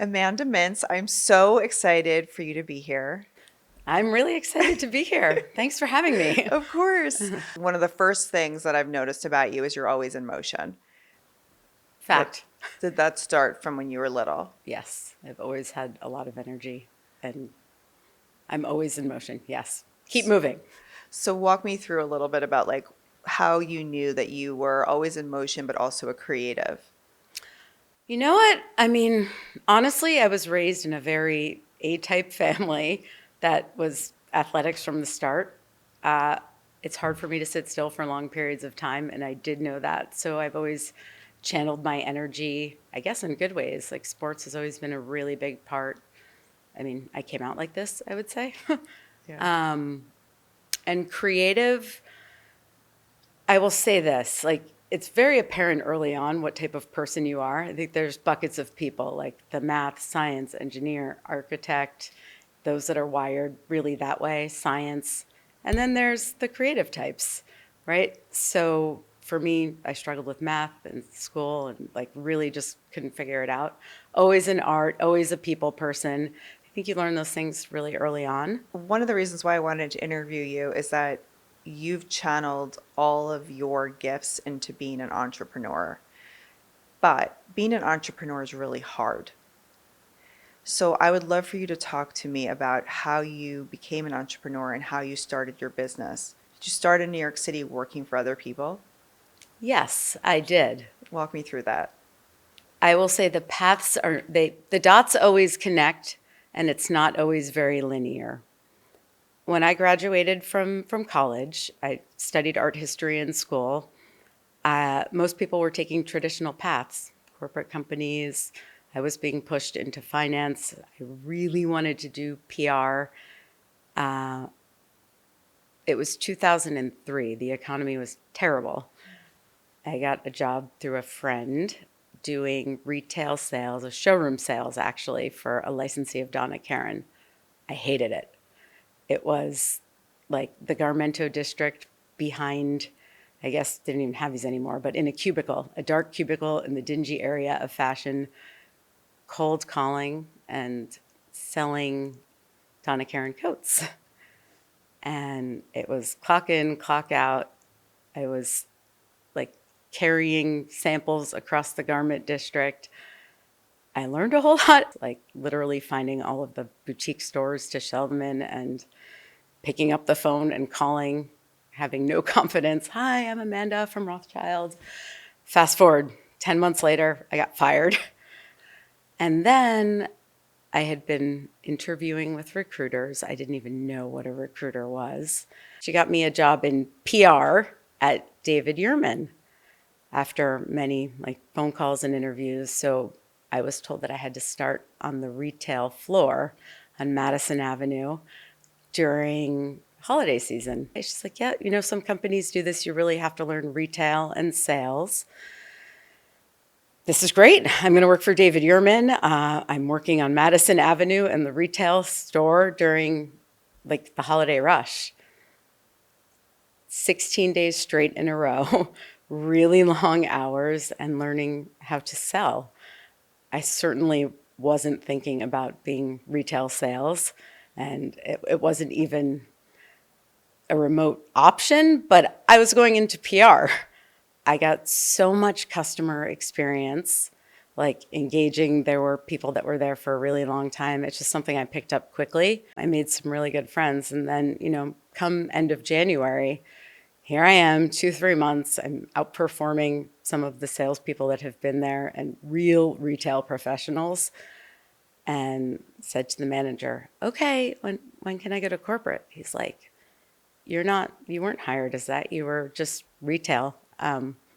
Amanda Mintz, I'm so excited for you to be here. I'm really excited to be here. Thanks for having me. Of course. One of the first things that I've noticed about you is you're always in motion. What Fact. did that start from when you were little? Yes, I've always had a lot of energy and I'm always in motion. Yes. Keep moving. So walk me through a little bit about like how you knew that you were always in motion but also a creative. You know what? Honestly, I was raised in a very A-type family that was athletics from the start. Uh, it's hard for me to sit still for long periods of time, and I did know that. So I've always channeled my energy, I guess, in good ways. Like sports has always been a really big part. I came out like this, I would say. Yeah. And creative, I will say this, like it's very apparent early on what type of person you are. I think there's buckets of people like the math, science, engineer, architect, those that are wired really that way, science. And then there's the creative types, right? So for me, I struggled with math in school and like really just couldn't figure it out. Always in art, always a people person. I think you learn those things really early on. One of the reasons why I wanted to interview you is that you've channeled all of your gifts into being an entrepreneur. But being an entrepreneur is really hard. So I would love for you to talk to me about how you became an entrepreneur and how you started your business. Did you start in New York City working for other people? Yes, I did. Walk me through that. I will say the dots always connect and it's not always very linear. When I graduated from college, I studied art history in school. Most people were taking traditional paths, corporate companies. I was being pushed into finance. I really wanted to do PR. It was 2003. The economy was terrible. I got a job through a friend doing retail sales, or showroom sales actually, for a licensee of Donna Karan. I hated it. It was like the Garmento district behind, I guess they didn't even have these anymore, but in a cubicle, a dark cubicle in the dingy area of fashion, cold calling and selling Donna Karan coats. And it was clock in, clock out. I was like carrying samples across the garment district. I learned a whole lot, like literally finding all of the boutique stores to sell them in and picking up the phone and calling, having no confidence. Hi, I'm Amanda from Rothschild. Fast forward, 10 months later, I got fired. And then I had been interviewing with recruiters. I didn't even know what a recruiter was. She got me a job in PR at David Yurman after many like phone calls and interviews. So I was told that I had to start on the retail floor on Madison Avenue during holiday season. It's just like, yeah, some companies do this. You really have to learn retail and sales. This is great. I'm going to work for David Yurman. I'm working on Madison Avenue in the retail store during like the holiday rush. 16 days straight in a row, really long hours and learning how to sell. I certainly wasn't thinking about being retail sales, and it wasn't even a remote option, but I was going into PR. I got so much customer experience, like engaging. There were people that were there for a really long time. It's just something I picked up quickly. I made some really good friends. And then, come end of January, here I am, 2-3 months. I'm outperforming some of the salespeople that have been there and real retail professionals. And said to the manager, okay, when can I go to corporate? He's like, you weren't hired as that. You were just retail.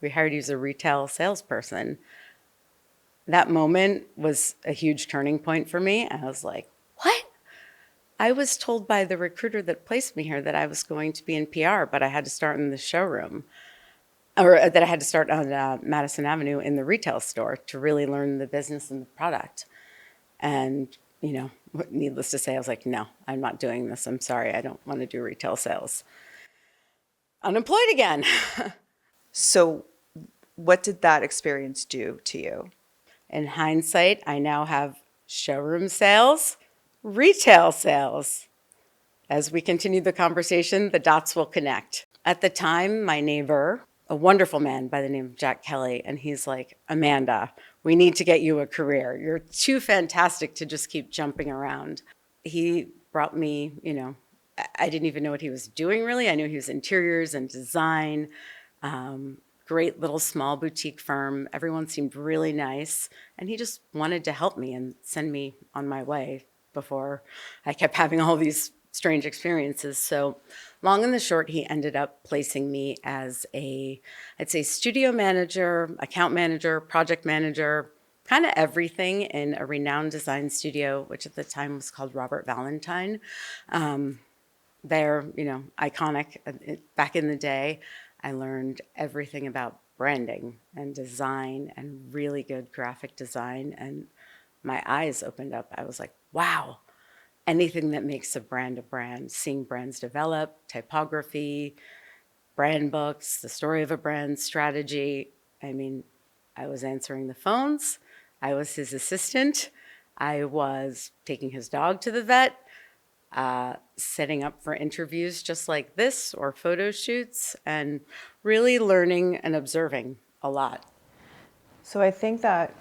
We hired you as a retail salesperson. That moment was a huge turning point for me. I was like, what? I was told by the recruiter that placed me here that I was going to be in PR, but I had to start in the showroom, or that I had to start on Madison Avenue in the retail store to really learn the business and the product. And, needless to say, I was like, no, I'm not doing this. I'm sorry. I don't want to do retail sales. Unemployed again. So what did that experience do to you? In hindsight, I now have showroom sales, retail sales. As we continue the conversation, the dots will connect. At the time, my neighbor, a wonderful man by the name of Jack Kelly, and he's like, Amanda, we need to get you a career. You're too fantastic to just keep jumping around. He brought me, I didn't even know what he was doing really. I knew he was interiors and design, great little small boutique firm. Everyone seemed really nice. And he just wanted to help me and send me on my way before I kept having all these strange experiences. So long and the short, he ended up placing me as I'd say studio manager, account manager, project manager, kind of everything in a renowned design studio, which at the time was called Robert Valentine. They're, iconic. Back in the day, I learned everything about branding and design and really good graphic design. And my eyes opened up. I was like, wow, anything that makes a brand, seeing brands develop, typography, brand books, the story of a brand, strategy. I mean, I was answering the phones. I was his assistant. I was taking his dog to the vet, setting up for interviews just like this or photo shoots, and really learning and observing a lot. So I think that,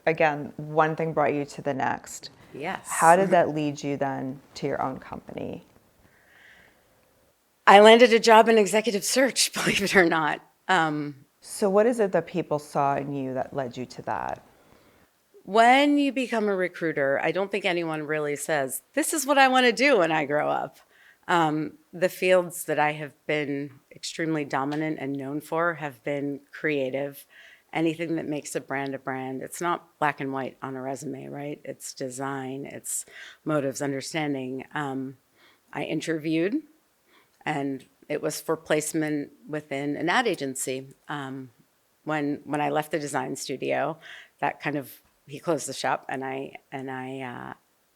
again, one thing brought you to the next. Yes. How did that lead you then to your own company? I landed a job in executive search, believe it or not. So what is it that people saw in you that led you to that? When you become a recruiter, I don't think anyone really says, this is what I want to do when I grow up. The fields that I have been extremely dominant and known for have been creative. Anything that makes a brand. It's not black and white on a resume, right? It's design, it's motives, understanding. I interviewed, and it was for placement within an ad agency. When I left the design studio, that kind of he closed the shop, and I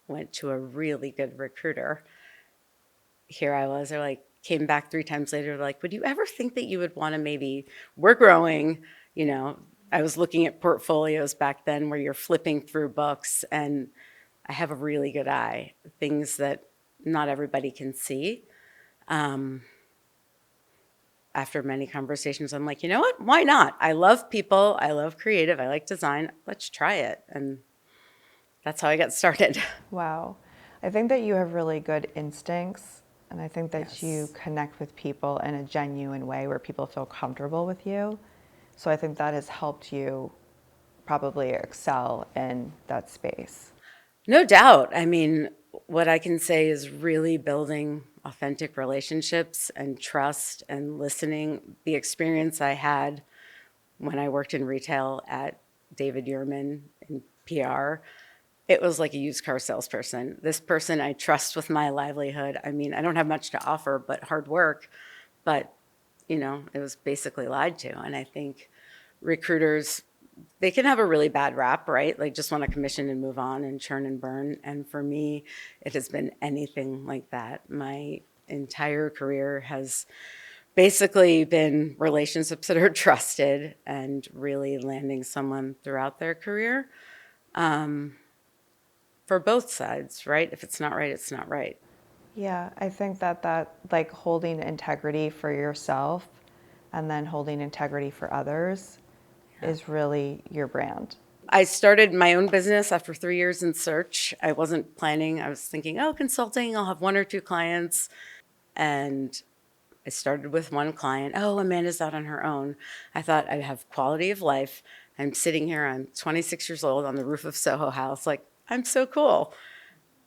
went to a really good recruiter. Here I was. They're like, came back 3 times later. Like, would you ever think that you would want to maybe? We're growing. I was looking at portfolios back then where you're flipping through books, and I have a really good eye. Things that not everybody can see. After many conversations, I'm like, you know what? Why not? I love people. I love creative. I like design. Let's try it. And that's how I got started. Wow. I think that you have really good instincts, and I think that Yes. you connect with people in a genuine way where people feel comfortable with you. So I think that has helped you probably excel in that space. No doubt. I mean, what I can say is really building authentic relationships and trust and listening. The experience I had when I worked in retail at David Yurman in PR, it was like a used car salesperson. This person I trust with my livelihood. I mean, I don't have much to offer but hard work, but it was basically lied to. And I think recruiters, they can have a really bad rap, right? Like just want to commission and move on and churn and burn. And for me, it has been anything like that. My entire career has basically been relationships that are trusted and really landing someone throughout their career, for both sides, right? If it's not right, it's not right. Yeah, I think that like holding integrity for yourself and then holding integrity for others is really your brand. I started my own business after 3 years in search. I wasn't planning. I was thinking, oh, consulting, I'll have 1 or 2 clients. And I started with 1 client. Oh, Amanda's out on her own. I thought I'd have quality of life. I'm sitting here, I'm 26 years old on the roof of Soho House. Like, I'm so cool.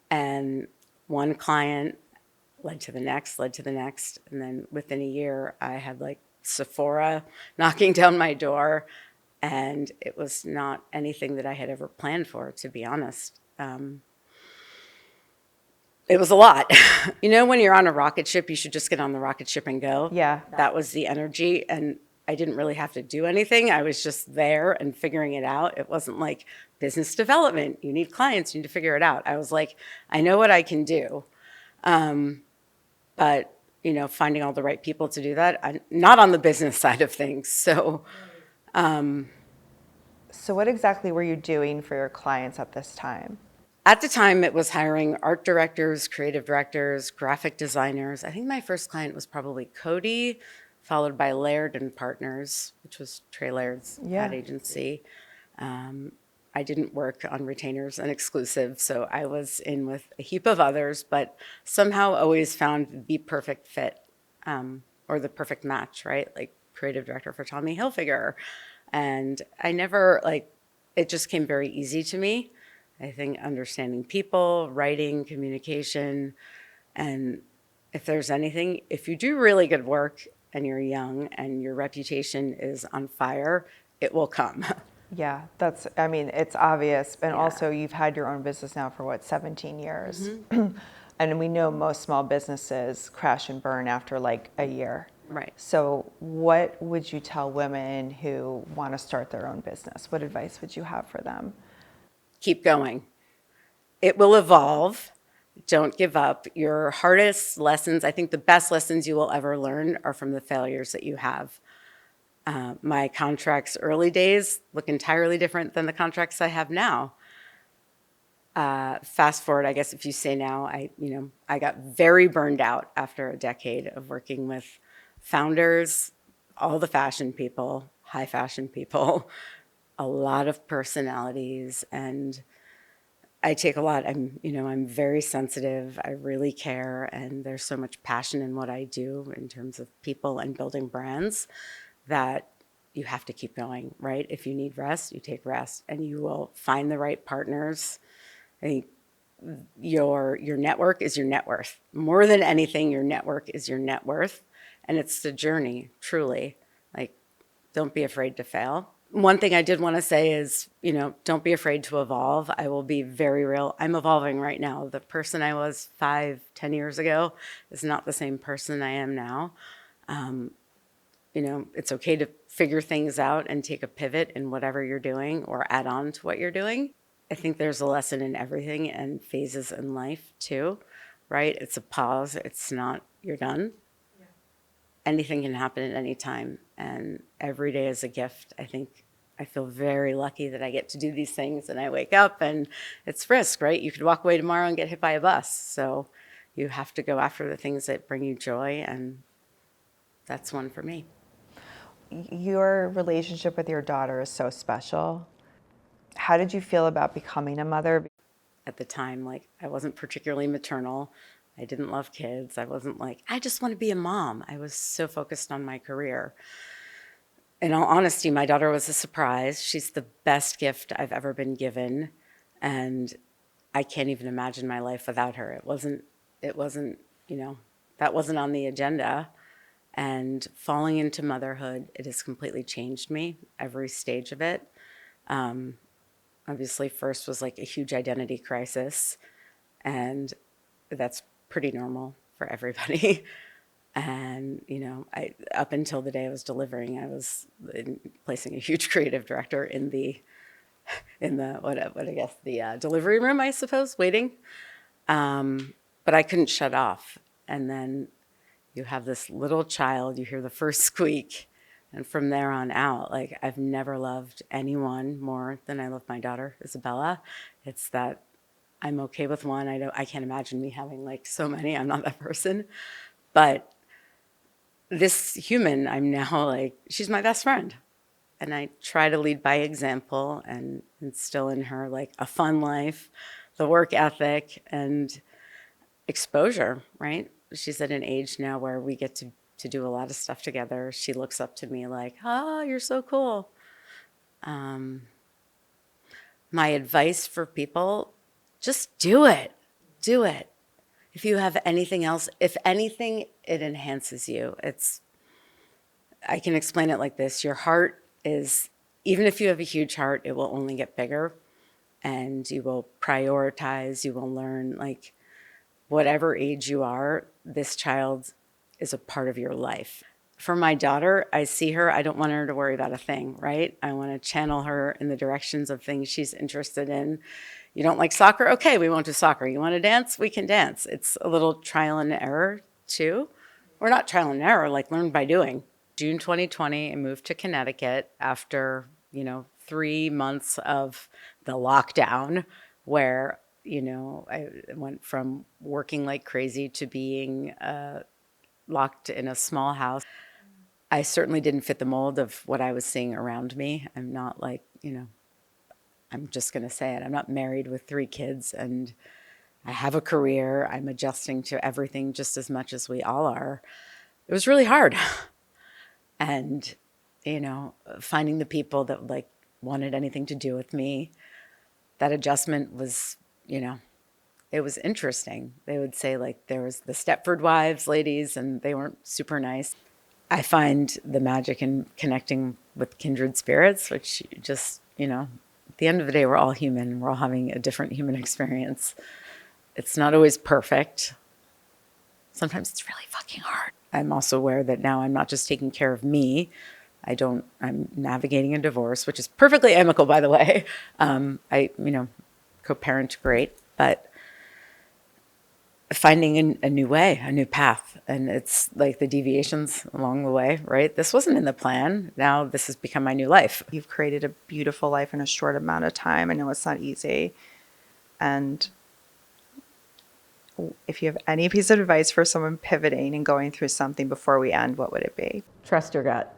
And 1 client led to the next, led to the next. And then within a year, I had like Sephora knocking down my door. And it was not anything that I had ever planned for, to be honest. It was a lot. When you're on a rocket ship, you should just get on the rocket ship and go. Yeah. That was the energy. And I didn't really have to do anything. I was just there and figuring it out. It wasn't like business development. You need clients. You need to figure it out. I was like, I know what I can do. But, finding all the right people to do that, I'm not on the business side of things. So So what exactly were you doing for your clients at this time? At the time, it was hiring art directors, creative directors, graphic designers. I think my first client was probably Cody, followed by Laird and Partners, which was Trey Laird's ad Yeah. agency. I didn't work on retainers and exclusive, so I was in with a heap of others, but somehow always found the perfect fit, or the perfect match, right? Like creative director for Tommy Hilfiger. And I never, like, it just came very easy to me. I think understanding people, writing, communication, and if there's anything, if you do really good work and you're young and your reputation is on fire, it will come. Yeah, I mean, it's obvious. And Yeah. also, you've had your own business now for what, 17 years? And we know most small businesses crash and burn after like a year. Right. So, what would you tell women who want to start their own business? What advice would you have for them? Keep going. It will evolve. Don't give up. Your hardest lessons, I think the best lessons you will ever learn are from the failures that you have. My contracts early days look entirely different than the contracts I have now. Fast forward, I guess if you say now, I got very burned out after a decade of working with founders, all the fashion people, high fashion people, a lot of personalities, and I take a lot. I'm very sensitive. I really care, and there's so much passion in what I do in terms of people and building brands that you have to keep going, right? If you need rest, you take rest, and you will find the right partners. I think your network is your net worth. More than anything, your network is your net worth, and it's the journey, truly. Like, don't be afraid to fail. One thing I did want to say is, don't be afraid to evolve. I will be very real. I'm evolving right now. The person I was 5, 10 years ago is not the same person I am now. It's okay to figure things out and take a pivot in whatever you're doing or add on to what you're doing. I think there's a lesson in everything and phases in life too, right? It's a pause. It's not, you're done. Anything can happen at any time, and every day is a gift. I feel very lucky that I get to do these things, and I wake up and it's risk, right? You could walk away tomorrow and get hit by a bus. So you have to go after the things that bring you joy, and that's one for me. Your relationship with your daughter is so special. How did you feel about becoming a mother? At the time, like, I wasn't particularly maternal. I didn't love kids. I wasn't like, I just want to be a mom. I was so focused on my career. In all honesty, my daughter was a surprise. She's the best gift I've ever been given. And I can't even imagine my life without her. That wasn't on the agenda. And falling into motherhood, it has completely changed me, every stage of it. Obviously, first was like a huge identity crisis, and that's pretty normal for everybody. And up until the day I was delivering, I was placing a huge creative director in the delivery room, I suppose, waiting. But I couldn't shut off. And then you have this little child, you hear the first squeak, and from there on out, like, I've never loved anyone more than I love my daughter, Isabella. It's that I'm okay with one. I can't imagine me having like so many. I'm not that person. But this human, I'm now like, she's my best friend. And I try to lead by example and instill in her like a fun life, the work ethic, and exposure, right? She's at an age now where we get to do a lot of stuff together. She looks up to me like, oh, you're so cool. My advice for people, just do it. Do it. If you have anything else, if anything, it enhances you. I can explain it like this. Your heart is, even if you have a huge heart, it will only get bigger, and you will prioritize, you will learn, like, whatever age you are, this child is a part of your life. For my daughter, I see her, I don't want her to worry about a thing, right? I want to channel her in the directions of things she's interested in. You don't like soccer? Okay, we won't do soccer. You want to dance? We can dance. It's a little trial and error too. Or not trial and error, like learn by doing. June 2020, I moved to Connecticut after, 3 months of the lockdown where, I went from working like crazy to being locked in a small house. I certainly didn't fit the mold of what I was seeing around me. I'm not like, I'm just going to say it. I'm not married with 3 kids and I have a career. I'm adjusting to everything just as much as we all are. It was really hard. And, finding the people that like wanted anything to do with me, that adjustment was, it was interesting. They would say like there was the Stepford Wives ladies and they weren't super nice. I find the magic in connecting with kindred spirits, which just, at the end of the day, we're all human. We're all having a different human experience. It's not always perfect. Sometimes it's really fucking hard. I'm also aware that now I'm not just taking care of me. I'm navigating a divorce, which is perfectly amicable, by the way. Co-parent great, but finding a new way, a new path. And it's like the deviations along the way, right? This wasn't in the plan. Now this has become my new life. You've created a beautiful life in a short amount of time. I know it's not easy. And if you have any piece of advice for someone pivoting and going through something before we end, what would it be? Trust your gut.